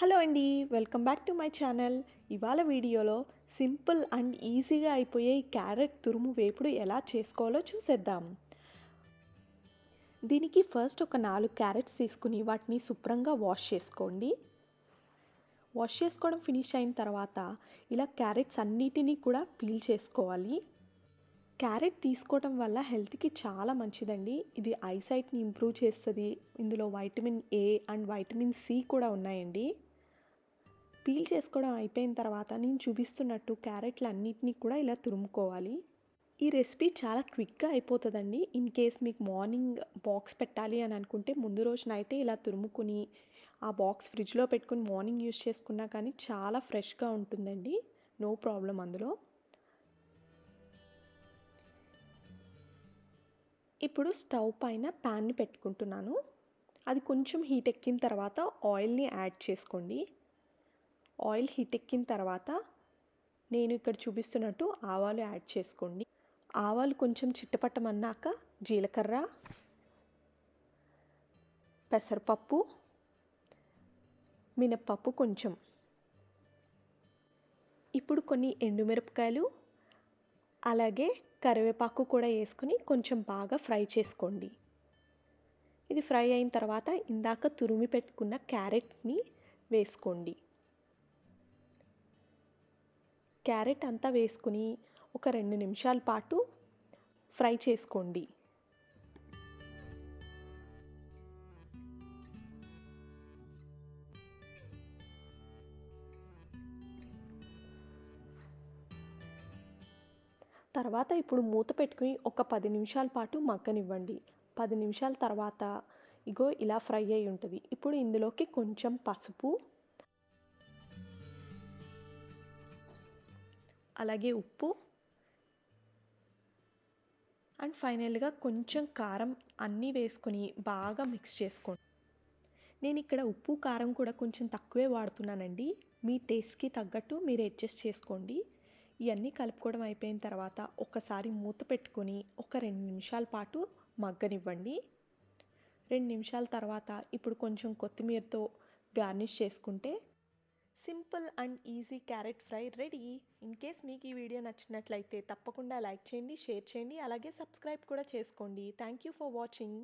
Hello అండి, welcome back to my channel. ఇవాళ వీడియోలో సింపుల్ అండ్ ఈజీగా అయిపోయే ఈ క్యారెట్ తురుము వేపుడు ఎలా చేసుకోవాలో చూసేద్దాం. దీనికి ఫస్ట్ ఒక 4 క్యారెట్స్ తీసుకుని వాటిని శుభ్రంగా వాష్ చేసుకోండి. వాష్ చేసుకోవడం ఫినిష్ అయిన తర్వాత ఇలా క్యారెట్స్ అన్నిటినీ కూడా పీల్ చేసుకోవాలి. క్యారెట్ తీసుకోవడం వల్ల హెల్త్కి చాలా మంచిదండి. ఇది ఐసైట్ని ఇంప్రూవ్ చేస్తుంది. ఇందులో vitamin A and vitamin C కూడా ఉన్నాయండి. పీల్ చేసుకోవడం అయిపోయిన తర్వాత నేను చూపిస్తున్నట్టు క్యారెట్లు అన్నిటినీ కూడా ఇలా తురుముకోవాలి. ఈ రెసిపీ చాలా క్విక్గా అయిపోతుందండి. ఇన్ కేస్ మీకు మార్నింగ్ బాక్స్ పెట్టాలి అని అనుకుంటే ముందు రోజు నైటే ఇలా తురుముకుని ఆ బాక్స్ ఫ్రిడ్జ్లో పెట్టుకుని మార్నింగ్ యూస్ చేసుకున్నా కానీ చాలా ఫ్రెష్గా ఉంటుందండి. నో ప్రాబ్లం అందులో. ఇప్పుడు స్టవ్ పైన ప్యాన్ని పెట్టుకుంటున్నాను. అది కొంచెం హీట్ ఎక్కిన తర్వాత ఆయిల్ని యాడ్ చేసుకోండి. ఆయిల్ హీట్ ఎక్కిన తర్వాత నేను ఇక్కడ చూపిస్తున్నట్టు ఆవాలు యాడ్ చేసుకోండి. ఆవాలు కొంచెం చిట్టపట్టమన్నాక జీలకర్ర, పెసరపప్పు, మినప్పప్పు కొంచెం, ఇప్పుడు కొన్ని ఎండుమిరపకాయలు అలాగే కరివేపాకు కూడా వేసుకుని కొంచెం బాగా ఫ్రై చేసుకోండి. ఇది ఫ్రై అయిన తర్వాత ఇందాక తురిమి పెట్టుకున్న క్యారెట్ని వేసుకోండి. క్యారెట్ అంతా వేసుకుని ఒక 2 నిమిషాల పాటు ఫ్రై చేసుకోండి. తర్వాత ఇప్పుడు మూత పెట్టుకుని ఒక 10 నిమిషాల పాటు మగ్గనివ్వండి. 10 నిమిషాల తర్వాత ఇగో ఇలా ఫ్రై అయి ఉంటుంది. ఇప్పుడు ఇందులోకి కొంచెం పసుపు అలాగే ఉప్పు అండ్ ఫైనల్గా కొంచెం కారం అన్నీ వేసుకొని బాగా మిక్స్ చేసుకోండి. నేను ఇక్కడ ఉప్పు కారం కూడా కొంచెం తక్కువే వాడుతున్నానండి. మీ టేస్ట్కి తగ్గట్టు మీరు అడ్జస్ట్ చేసుకోండి. ఇవన్నీ కలుపుకోవడం అయిపోయిన తర్వాత ఒకసారి మూత పెట్టుకొని ఒక 2 నిమిషాల పాటు మగ్గనివ్వండి. 2 నిమిషాల తర్వాత ఇప్పుడు కొంచెం కొత్తిమీరతో గార్నిష్ చేసుకుంటే simple and easy carrot fry ready. In case మీకు ఈ వీడియో నచ్చినట్లయితే తప్పకుండా లైక్ చేయండి, షేర్ చేయండి, అలాగే సబ్స్క్రైబ్ కూడా చేసుకోండి. Thank you for watching.